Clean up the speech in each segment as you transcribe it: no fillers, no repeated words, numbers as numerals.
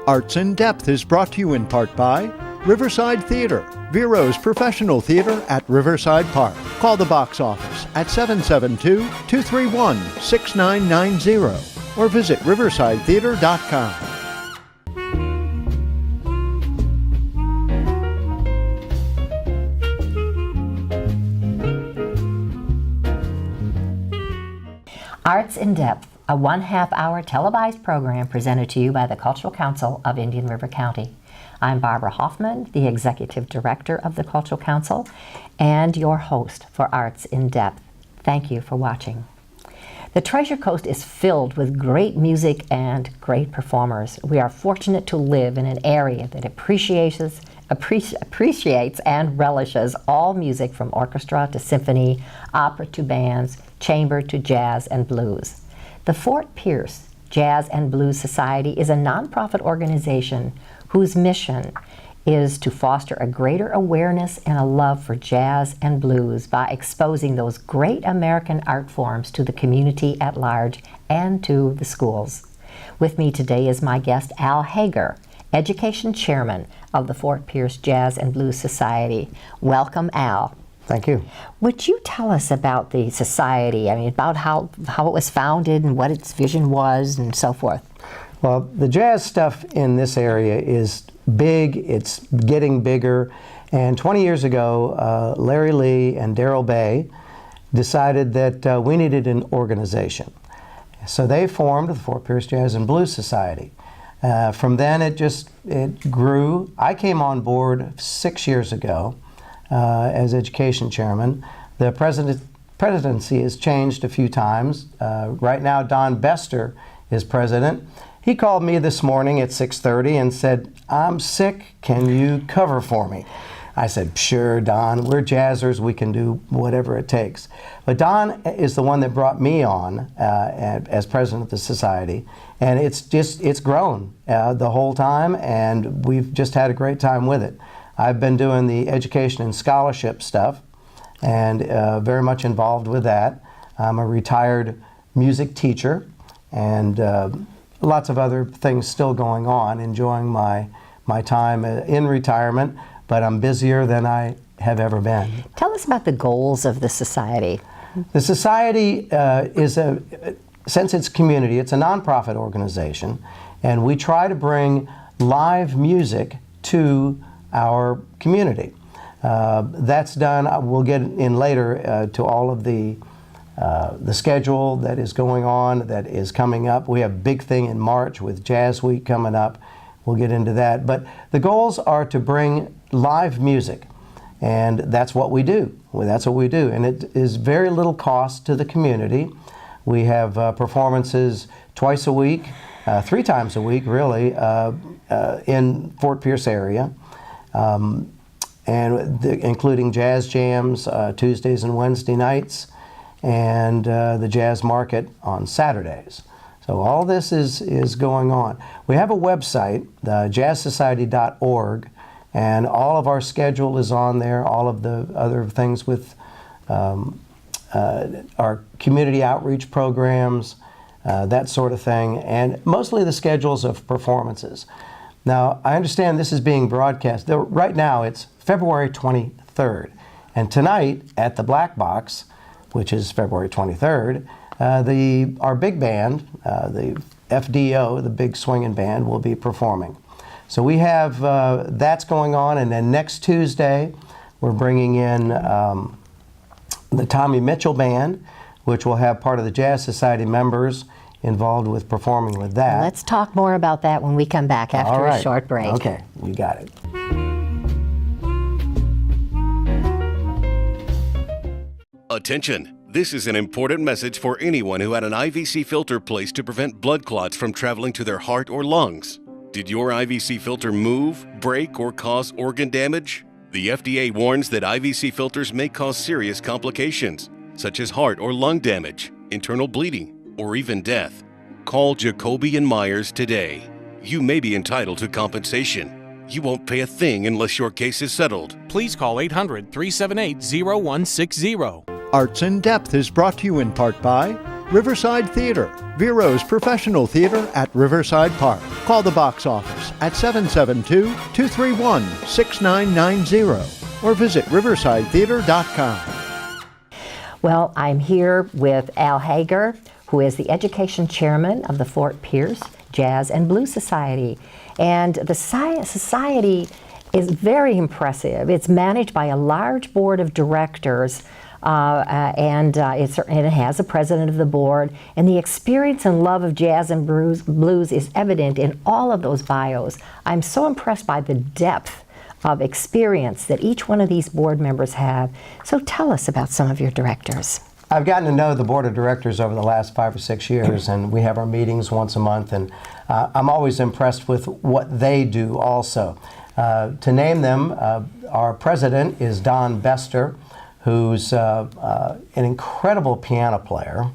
Arts in Depth is brought to you in part by Riverside Theater, Vero's professional theater at Riverside Park. Call the box office at 772-231-6990 or visit riversidetheater.com. Arts in Depth, a 1/2-hour televised program presented to you by the Cultural Council of Indian River County. I'm Barbara Hoffman, the Executive Director of the Cultural Council and your host for Arts in Depth. Thank you for watching. The Treasure Coast is filled with great music and great performers. We are fortunate to live in an area that appreciates and relishes all music from orchestra to symphony, opera to bands, chamber to jazz and blues. The Fort Pierce Jazz and Blues Society is a nonprofit organization whose mission is to foster a greater awareness and a love for jazz and blues by exposing those great American art forms to the community at large and to the schools. With me today is my guest, Al Hager, Education Chairman of the Fort Pierce Jazz and Blues Society. Welcome, Al. Thank you. Would you tell us about the society, about how it was founded and what its vision was and so forth? Well, the jazz stuff in this area is big, it's getting bigger, and 20 years ago, Larry Lee and Darrell Bay decided that we needed an organization. So they formed the Fort Pierce Jazz and Blues Society. From then it grew. I came on board 6 years ago as education chairman. The presidency has changed a few times. Right now Don Bester is president. He called me this morning at 6:30 and said, "I'm sick, can you cover for me?" I said, "Sure, Don, we're jazzers, we can do whatever it takes." But Don is the one that brought me on as president of the society, and it's grown the whole time, and we've just had a great time with it. I've been doing the education and scholarship stuff, and very much involved with that. I'm a retired music teacher, and lots of other things still going on, enjoying my time in retirement, but I'm busier than I have ever been. Tell us about the goals of the society. The society since it's community, it's a nonprofit organization, and we try to bring live music to our community. That's done, we'll get in later to all of the schedule that is going on, that is coming up. We have a big thing in March with Jazz Week coming up. We'll get into that. But the goals are to bring live music, and that's what we do. That's what we do, and it is very little cost to the community. We have performances twice a week, 3 times a week really, in Fort Pierce area, including jazz jams Tuesdays and Wednesday nights, and the jazz market on Saturdays. So all this is going on. We have a website, jazzsociety.org, and all of our schedule is on there, all of the other things with our community outreach programs, that sort of thing, and mostly the schedules of performances. Now, I understand this is being broadcast. Right now it's February 23rd, and tonight at the Black Box, which is February 23rd, our big band, the FDO, the big swinging band, will be performing. So we have that's going on, and then next Tuesday we're bringing in the Tommy Mitchell Band, which will have part of the Jazz Society members involved with performing with that. Let's talk more about that when we come back after a short break. Okay, you got it. Attention! This is an important message for anyone who had an IVC filter placed to prevent blood clots from traveling to their heart or lungs. Did your IVC filter move, break, or cause organ damage? The FDA warns that IVC filters may cause serious complications, such as heart or lung damage, internal bleeding, or even death. Call Jacoby and Myers today. You may be entitled to compensation. You won't pay a thing unless your case is settled. Please call 800-378-0160. Arts in Depth is brought to you in part by Riverside Theater, Vero's professional theater at Riverside Park. Call the box office at 772-231-6990 or visit riversidetheater.com. Well, I'm here with Al Hager, who is the education chairman of the Fort Pierce Jazz and Blues Society. And the society is very impressive. It's managed by a large board of directors, and it has a president of the board. And the experience and love of jazz and blues is evident in all of those bios. I'm so impressed by the depth of experience that each one of these board members have. So tell us about some of your directors. I've gotten to know the board of directors over the last 5 or 6 years, and we have our meetings once a month, and I'm always impressed with what they do also. To name them, our president is Don Bester, who's an incredible piano player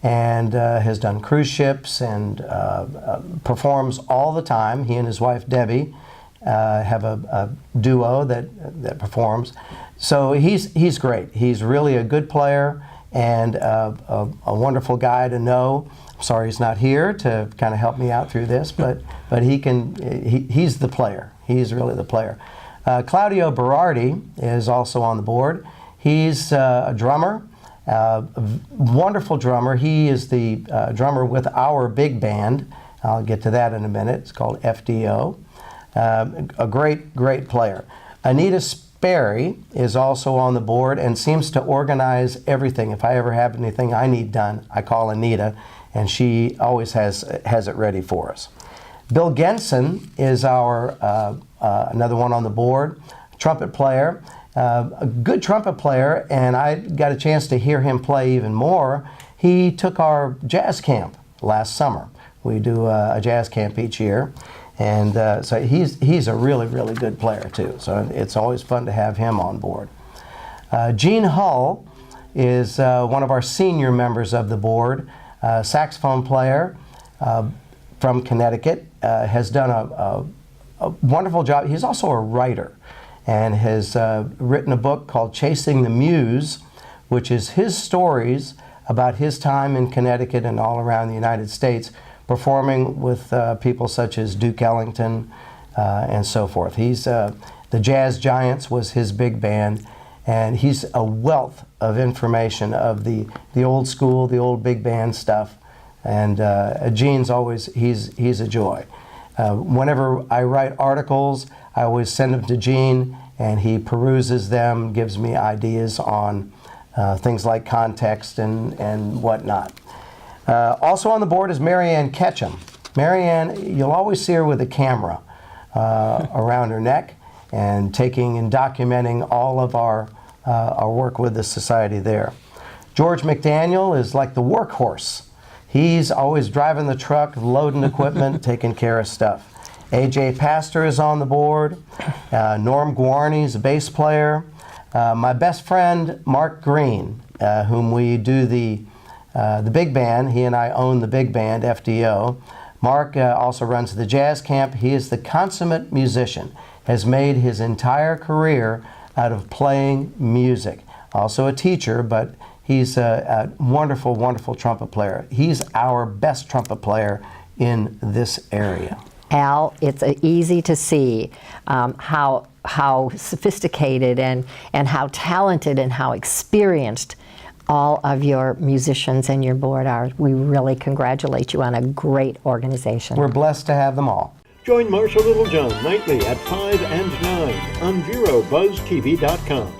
and has done cruise ships and performs all the time. He and his wife Debbie have a duo that performs. So he's great. He's really a good player and a wonderful guy to know. I'm sorry he's not here to kind of help me out through this, but he's the player. He's really the player. Claudio Berardi is also on the board. He's a drummer, a wonderful drummer. He is the drummer with our big band. I'll get to that in a minute. It's called FDO. A great player. Anita Sperry is also on the board and seems to organize everything. If I ever have anything I need done, I call Anita, and she always has it ready for us. Bill Genson is our another one on the board, trumpet player, a good trumpet player, and I got a chance to hear him play even more. He took our jazz camp last summer. We do a jazz camp each year. And so he's a really good player too. So it's always fun to have him on board. Gene Hull is one of our senior members of the board, saxophone player from Connecticut, has done a wonderful job. He's also a writer and has written a book called Chasing the Muse, which is his stories about his time in Connecticut and all around the United States, performing with people such as Duke Ellington and so forth. He's the Jazz Giants was his big band, and he's a wealth of information of the old school, the old big band stuff. And Gene's always he's a joy. Whenever I write articles, I always send them to Gene, and he peruses them, gives me ideas on things like context and whatnot. Also on the board is Marianne Ketchum. Marianne, you'll always see her with a camera around her neck and taking and documenting all of our work with the society there. George McDaniel is like the workhorse. He's always driving the truck, loading equipment, taking care of stuff. A.J. Pastor is on the board. Norm Guarney's a bass player. My best friend, Mark Green, whom we do the big band. He and I own the big band, FDO. Mark also runs the jazz camp. He is the consummate musician, has made his entire career out of playing music. Also a teacher, but he's a wonderful trumpet player. He's our best trumpet player in this area. Al, it's easy to see how sophisticated and how talented and how experienced all of your musicians and your board are. We really congratulate you on a great organization. We're blessed to have them all. Join Marsha Littlejohn nightly at 5 and 9 on VeroBuzzTV.com.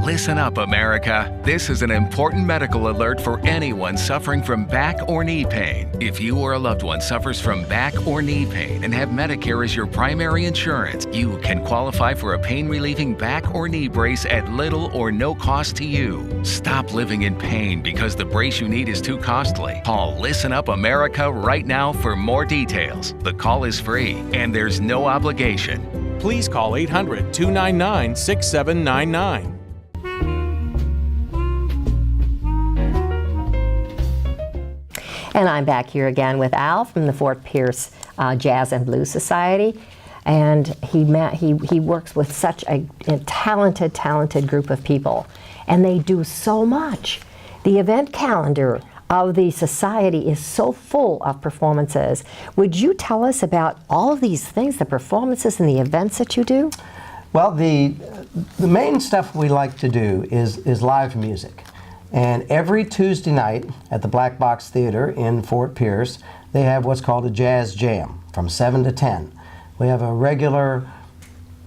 Listen up, America. This is an important medical alert for anyone suffering from back or knee pain. If you or a loved one suffers from back or knee pain and have Medicare as your primary insurance, you can qualify for a pain-relieving back or knee brace at little or no cost to you. Stop living in pain because the brace you need is too costly. Call Listen Up America right now for more details. The call is free and there's no obligation. Please call 800-299-6799. And I'm back here again with Al from the Fort Pierce Jazz and Blues Society. And he works with such a talented group of people. And they do so much. The event calendar of the society is so full of performances. Would you tell us about all of these things, the performances and the events that you do? Well, the main stuff we like to do is live music. And every Tuesday night at the Black Box Theater in Fort Pierce, they have what's called a jazz jam from 7 to 10. We have a regular,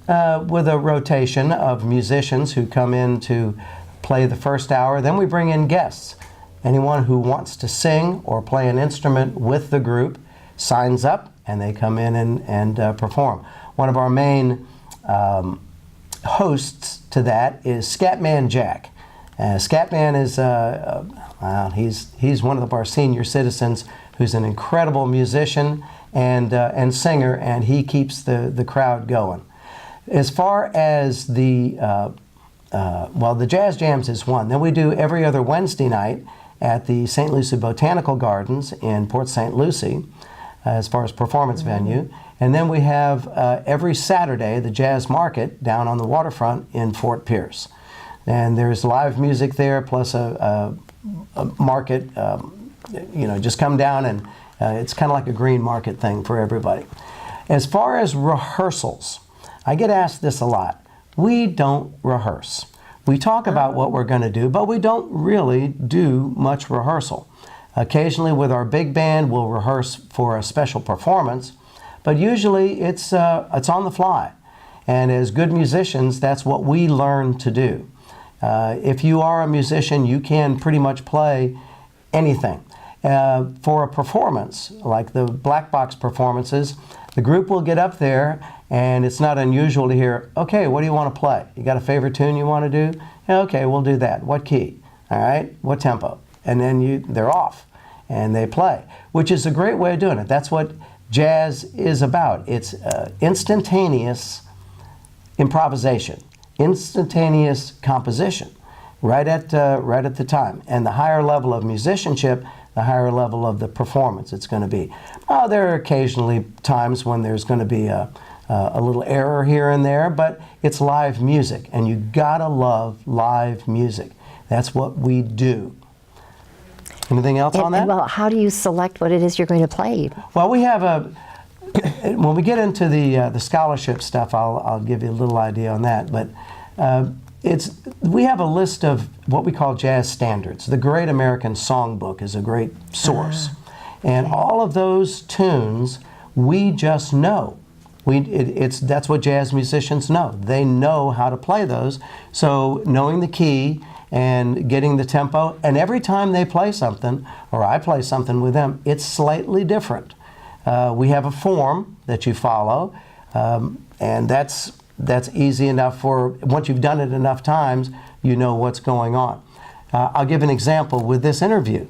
with a rotation of musicians who come in to play the first hour. Then we bring in guests. Anyone who wants to sing or play an instrument with the group signs up and they come in and perform. One of our main hosts to that is Scatman Jack. Scatman is he's one of our senior citizens who's an incredible musician and singer, and he keeps the crowd going. As far as the Jazz Jams is one. Then we do every other Wednesday night at the St. Lucie Botanical Gardens in Port St. Lucie, as far as performance venue. And then we have every Saturday the Jazz Market down on the waterfront in Fort Pierce. And there's live music there, plus a market, just come down and it's kind of like a green market thing for everybody. As far as rehearsals, I get asked this a lot. We don't rehearse. We talk about what we're going to do, but we don't really do much rehearsal. Occasionally with our big band, we'll rehearse for a special performance, but usually it's on the fly. And as good musicians, that's what we learn to do. If you are a musician, you can pretty much play anything. For a performance, like the Black Box performances, the group will get up there, and it's not unusual to hear, okay, what do you want to play? You got a favorite tune you want to do? Yeah, okay, we'll do that. What key? All right, what tempo? And then they're off, and they play, which is a great way of doing it. That's what jazz is about. It's instantaneous improvisation, instantaneous composition, right at the time. And the higher level of musicianship, the higher level of the performance it's going to be. There are occasionally times when there's going to be a little error here and there, but it's live music, and you gotta love live music. That's what we do. Anything else on that? Well, how do you select what it is you're going to play? Well, we have when we get into the scholarship stuff, I'll give you a little idea on that, but we have a list of what we call jazz standards. The Great American Songbook is a great source. And all of those tunes, we just know. That's what jazz musicians know. They know how to play those. So knowing the key and getting the tempo, and every time they play something, or I play something with them, it's slightly different. We have a form that you follow, and that's easy enough for, once you've done it enough times, you know what's going on. I'll give an example with this interview.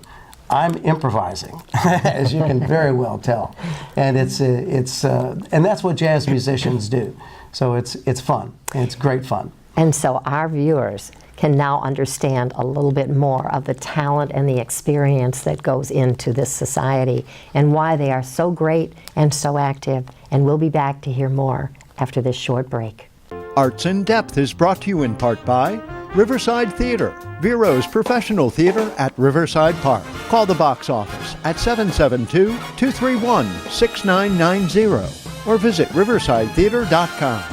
I'm improvising, as you can very well tell, and and that's what jazz musicians do. So it's fun. It's great fun. And so our viewers can now understand a little bit more of the talent and the experience that goes into this society and why they are so great and so active. And we'll be back to hear more after this short break. Arts in Depth is brought to you in part by Riverside Theater, Vero's professional theater at Riverside Park. Call the box office at 772-231-6990 or visit riversidetheater.com.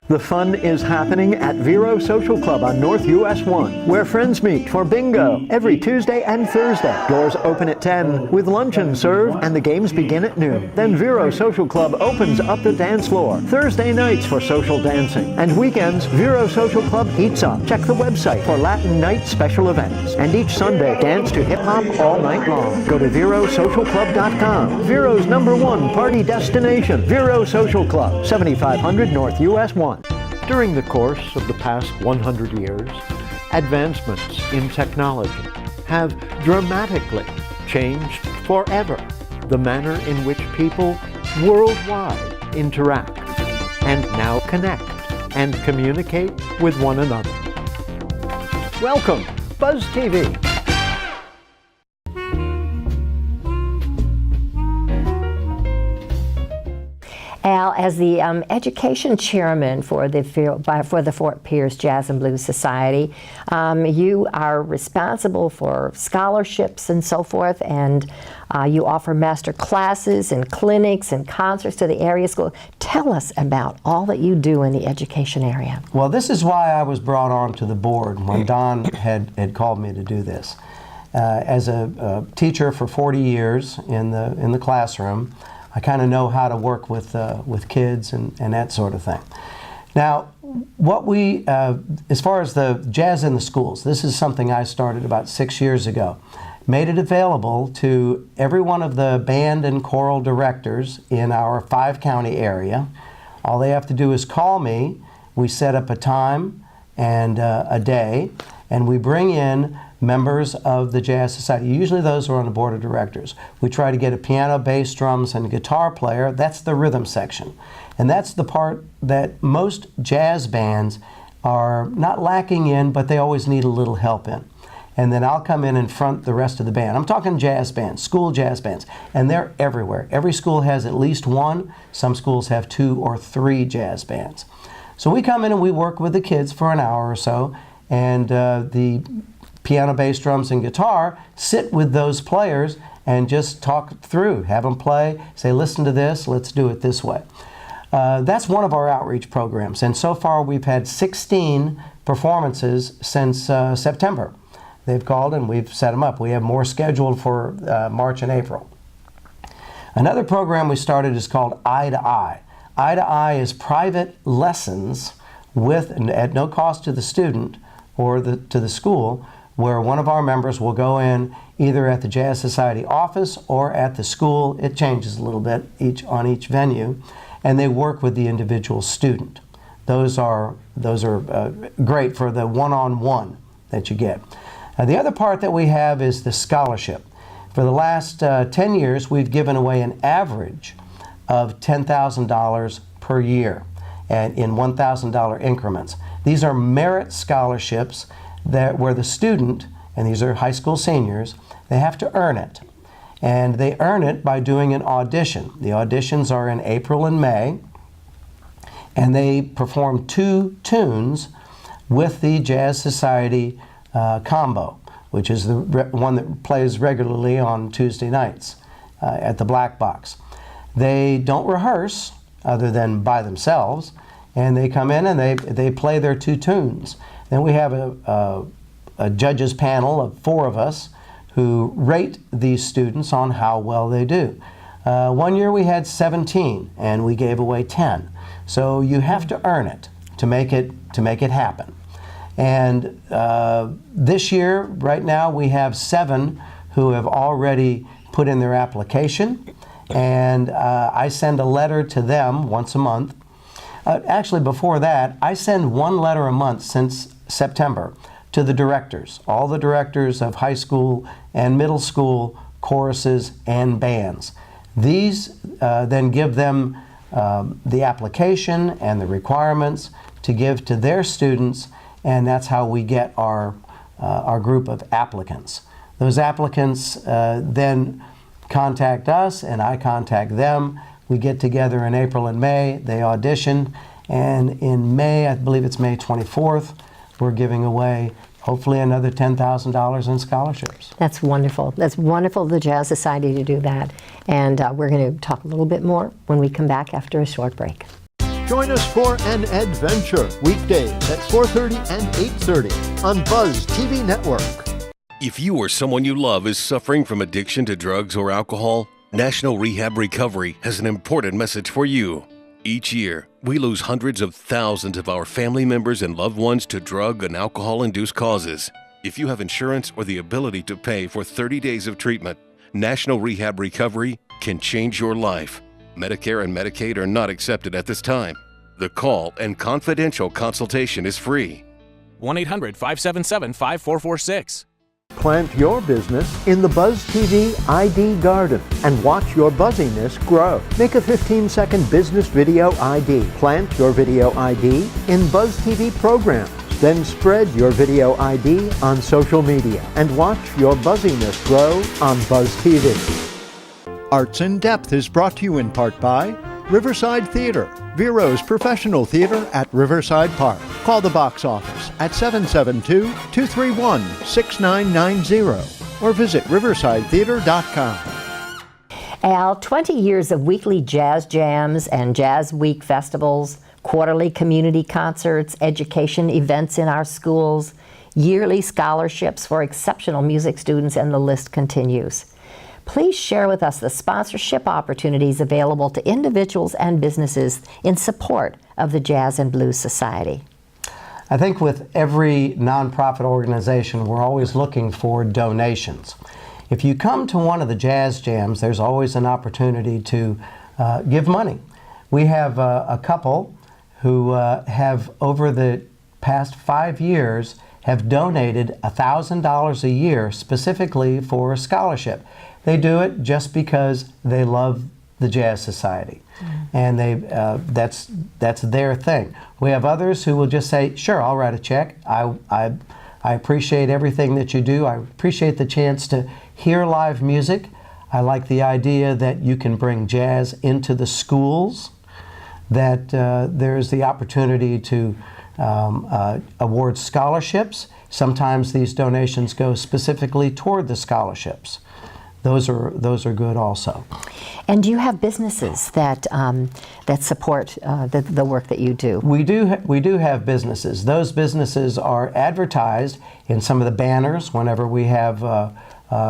The fun is happening at Vero Social Club on North US 1, where friends meet for bingo every Tuesday and Thursday. Doors open at 10 with luncheon served and the games begin at noon. Then Vero Social Club opens up the dance floor Thursday nights for social dancing. And weekends, Vero Social Club heats up. Check the website for Latin night special events. And each Sunday, dance to hip-hop all night long. Go to VeroSocialClub.com. Vero's #1 party destination. Vero Social Club, 7500 North US 1. During the course of the past 100 years, advancements in technology have dramatically changed forever the manner in which people worldwide interact and now connect and communicate with one another. Welcome, Buzz TV. Al, as the education chairman for the Fort Pierce Jazz and Blues Society, you are responsible for scholarships and so forth, and you offer master classes and clinics and concerts to the area school. Tell us about all that you do in the education area. Well, this is why I was brought on to the board when Don had called me to do this. As a teacher for 40 years in the classroom, I kind of know how to work with kids and that sort of thing. Now, what we, as far as the jazz in the schools, this is something I started about 6 years ago. Made it available to every one of the band and choral directors in our 5-county area. All they have to do is call me. We set up a time and a day, and we bring in members of the Jazz Society. Usually those are on the board of directors. We try to get a piano, bass, drums, and guitar player. That's the rhythm section. And that's the part that most jazz bands are not lacking in, but they always need a little help in. And then I'll come in and front the rest of the band. I'm talking jazz bands, school jazz bands, and they're everywhere. Every school has at least one. Some schools have 2 or 3 jazz bands. So we come in and we work with the kids for an hour or so, and the piano, bass, drums, and guitar sit with those players and just talk through, have them play, say, listen to this, let's do it this way. That's one of our outreach programs, and so far we've had 16 performances since September. They've called and we've set them up. We have more scheduled for March and April. Another program we started is called Eye to Eye. Eye to Eye is private lessons at no cost to the student or to the school, where one of our members will go in either at the Jazz Society office or at the school. It changes a little bit on each venue, and they work with the individual student. Those are great for the one-on-one that you get. The other part that we have is the scholarship. For the last 10 years, we've given away an average of $10,000 per year, and in $1,000 increments. These are merit scholarships where the student, and these are high school seniors, they have to earn it. And they earn it by doing an audition. The auditions are in April and May, and they perform 2 tunes with the Jazz Society combo, which is the one that plays regularly on Tuesday nights at the Black Box. They don't rehearse other than by themselves, and they come in and they play their 2 tunes. Then we have a judges panel of 4 of us who rate these students on how well they do. One year we had 17 and we gave away 10. So you have to earn it to make it happen. And this year, right now, we have 7 who have already put in their application, and I send a letter to them once a month. Actually, before that, I send 1 letter a month since September to the directors, all the directors of high school and middle school choruses and bands. These then give them the application and the requirements to give to their students, and that's how we get our group of applicants. Those applicants then contact us, and I contact them. We get together in April and May. They audition, and in May, I believe it's May 24th, we're giving away hopefully another $10,000 in scholarships. That's wonderful. That's wonderful of the Jazz Society to do that. And we're going to talk a little bit more when we come back after a short break. Join us for an adventure weekdays at 4:30 and 8:30 on Buzz TV Network. If you or someone you love is suffering from addiction to drugs or alcohol, National Rehab Recovery has an important message for you. Each year, we lose hundreds of thousands of our family members and loved ones to drug and alcohol-induced causes. If you have insurance or the ability to pay for 30 days of treatment, National Rehab Recovery can change your life. Medicare and Medicaid are not accepted at this time. The call and confidential consultation is free. 1-800-577-5446. Plant your business in the Buzz TV ID Garden and watch your buzziness grow. Make a 15-second business video ID. Plant your video ID in Buzz TV programs. Then spread your video ID on social media and watch your buzziness grow on Buzz TV. Arts in Depth is brought to you in part by Riverside Theater, Vero's professional theater at Riverside Park. Call the box office at 772-231-6990 or visit riversidetheater.com. Al, 20 years of weekly jazz jams and jazz week festivals, quarterly community concerts, education events in our schools, yearly scholarships for exceptional music students, and the list continues. Please share with us the sponsorship opportunities available to individuals and businesses in support of the Jazz and Blues Society. I think with every nonprofit organization, we're always looking for donations. If you come to one of the jazz jams, there's always an opportunity to give money. We have a couple who have, over the past 5 years, have donated $1,000 a year specifically for a scholarship. They do it just because they love the Jazz Society, and that's their thing. We have others who will just say, sure, I'll write a check. I appreciate everything that you do. I appreciate the chance to hear live music. I like the idea that you can bring jazz into the schools, that there's the opportunity to award scholarships. Sometimes these donations go specifically toward the scholarships. Those are good also. And do you have businesses that support the work that you do? We do have businesses. Those businesses are advertised in some of the banners whenever we have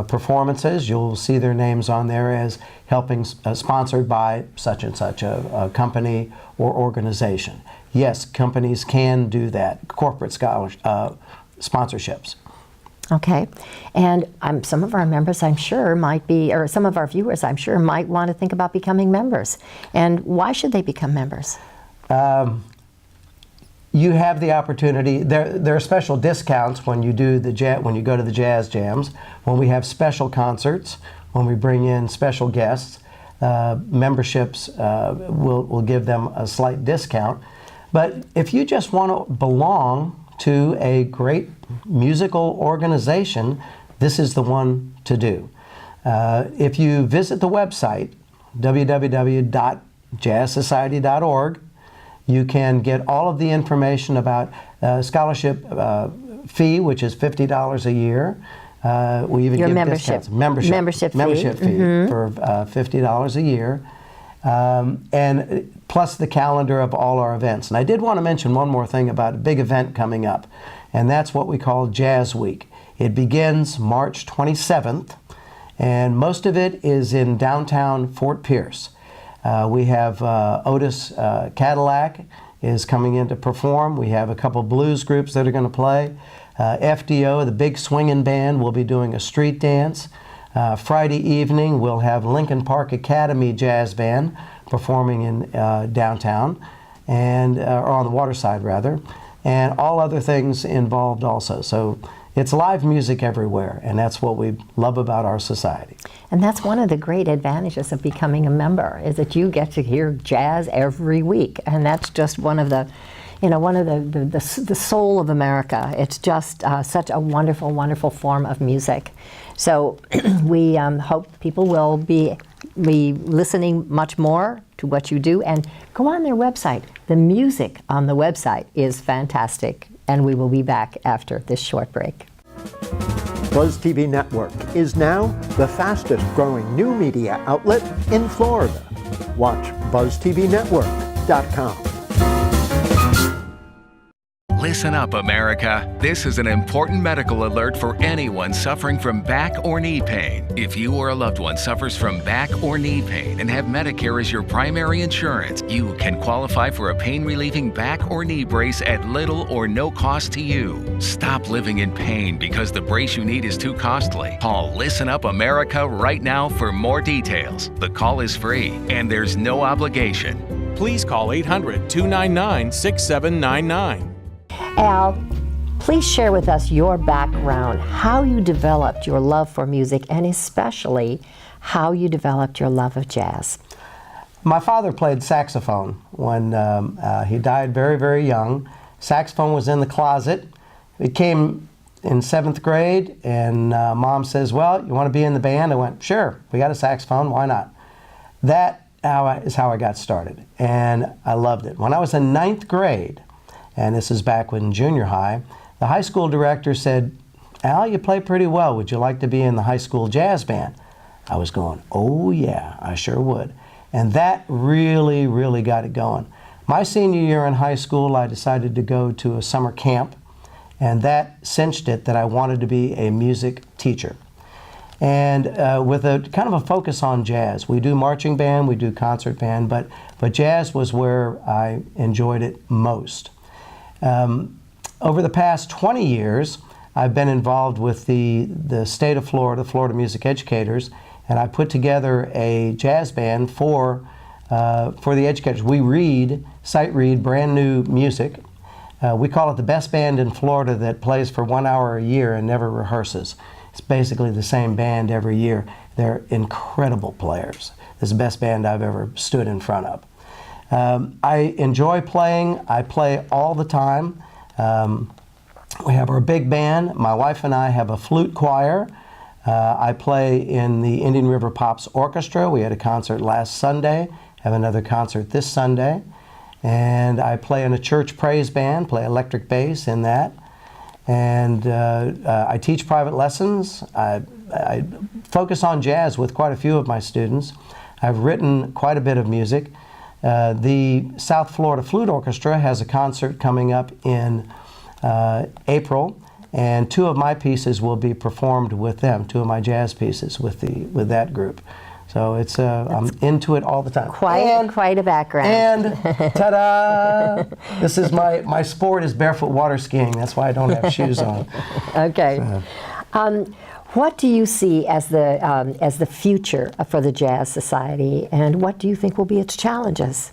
performances. You'll see their names on there as helping, sponsored by such and such a company or organization. Yes, companies can do that, corporate sponsorships. Okay, and some of our members, I'm sure, might be, or some of our viewers, I'm sure, might want to think about becoming members. And why should they become members? You have the opportunity. There are special discounts when you do when you go to the jazz jams, when we have special concerts, when we bring in special guests. Memberships will give them a slight discount. But if you just want to belong to a great musical organization, this is the one to do. If you visit the website, www.jazzsociety.org, you can get all of the information about scholarship fee, which is $50 a year. We even Your give membership. discounts. Membership fee, For $50 a year. And plus the calendar of all our events. And I did want to mention one more thing about a big event coming up, and that's what we call Jazz Week. It begins March 27th, and most of it is in downtown Fort Pierce. We have Otis Cadillac is coming in to perform. We have a couple blues groups that are going to play. FDO, the big swinging band, will be doing a street dance. Friday evening, we'll have Lincoln Park Academy Jazz Band performing in downtown, and or on the waterside rather, and all other things involved also. So it's live music everywhere, and that's what we love about our society. And that's one of the great advantages of becoming a member, is that you get to hear jazz every week, and that's just one of the, the soul of America. It's just such a wonderful, wonderful form of music. So we hope people will be listening much more to what you do, and go on their website. The music on the website is fantastic, and we will be back after this short break. Buzz TV Network is now the fastest growing new media outlet in Florida. Watch BuzzTVNetwork.com. Listen up, America. This is an important medical alert for anyone suffering from back or knee pain. If you or a loved one suffers from back or knee pain and have Medicare as your primary insurance, you can qualify for a pain-relieving back or knee brace at little or no cost to you. Stop living in pain because the brace you need is too costly. Call Listen Up America right now for more details. The call is free and there's no obligation. Please call 800-299-6799. Al, please share with us your background, how you developed your love for music, and especially how you developed your love of jazz. My father played saxophone when he died very, very young. Saxophone was in the closet. It came in 7th grade, and Mom says, well, you want to be in the band? I went, sure, we got a saxophone, why not? That is how I got started, and I loved it. When I was in 9th grade, and this is back when junior high, the high school director said, "Al, you play pretty well. Would you like to be in the high school jazz band?" I was going, "Oh yeah, I sure would." And that really, really got it going. My senior year in high school, I decided to go to a summer camp, and that cinched it that I wanted to be a music teacher. And with a kind of a focus on jazz. We do marching band, we do concert band, but jazz was where I enjoyed it most. Over the past 20 years, I've been involved with the state of Florida, Florida Music Educators, and I put together a jazz band for the educators. We sight read brand new music. We call it the best band in Florida that plays for 1 hour a year and never rehearses. It's basically the same band every year. They're incredible players. It's the best band I've ever stood in front of. I enjoy playing. I play all the time. We have our big band. My wife and I have a flute choir. I play in the Indian River Pops Orchestra. We had a concert last Sunday, have another concert this Sunday. And I play in a church praise band, play electric bass in that. And I teach private lessons. I focus on jazz with quite a few of my students. I've written quite a bit of music. The South Florida Flute Orchestra has a concert coming up in April, and 2 of my pieces will be performed with them, 2 of my jazz pieces with that group. So it's I'm into it all the time. Quite a background. And ta-da! This is my sport is barefoot water skiing. That's why I don't have shoes on. Okay. What do you see as the future for the Jazz Society, and what do you think will be its challenges?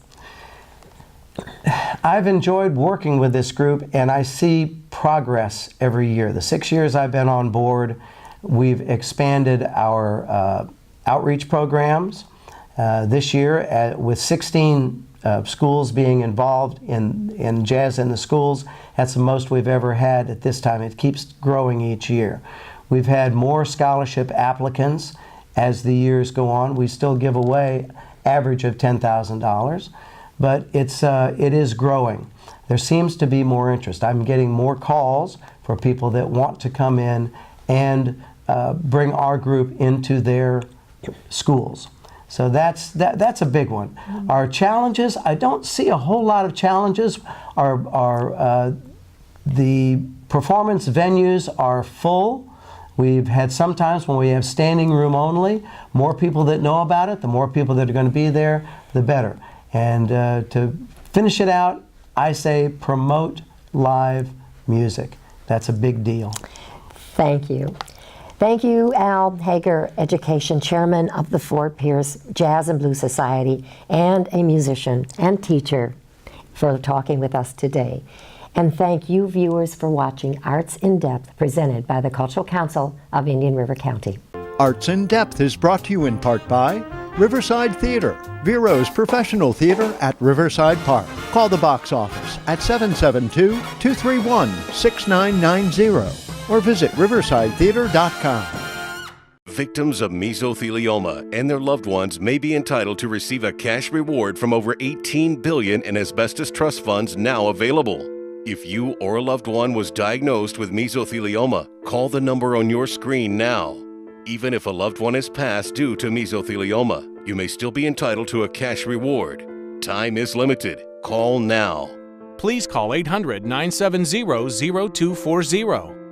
I've enjoyed working with this group, and I see progress every year. The 6 years I've been on board, we've expanded our outreach programs. This year, with 16 schools being involved in jazz in the schools, that's the most we've ever had at this time. It keeps growing each year. We've had more scholarship applicants as the years go on. We still give away average of $10,000, but it is growing. There seems to be more interest. I'm getting more calls for people that want to come in and bring our group into their schools. So that's a big one. Mm-hmm. Our challenges, I don't see a whole lot of challenges. The performance venues are full. We've had sometimes when we have standing room only, more people that know about it, the more people that are going to be there, the better. And to finish it out, I say promote live music. That's a big deal. Thank you. Thank you, Al Hager, Education Chairman of the Fort Pierce Jazz and Blues Society, and a musician and teacher, for talking with us today. And thank you, viewers, for watching Arts in Depth, presented by the Cultural Council of Indian River County. Arts in Depth is brought to you in part by Riverside Theater, Vero's professional theater at Riverside Park. Call the box office at 772-231-6990 or visit riversidetheater.com. Victims of mesothelioma and their loved ones may be entitled to receive a cash reward from over $18 billion in asbestos trust funds now available. If you or a loved one was diagnosed with mesothelioma, call the number on your screen now. Even if a loved one has passed due to mesothelioma, you may still be entitled to a cash reward. Time is limited. Call now. Please call 800-970-0240.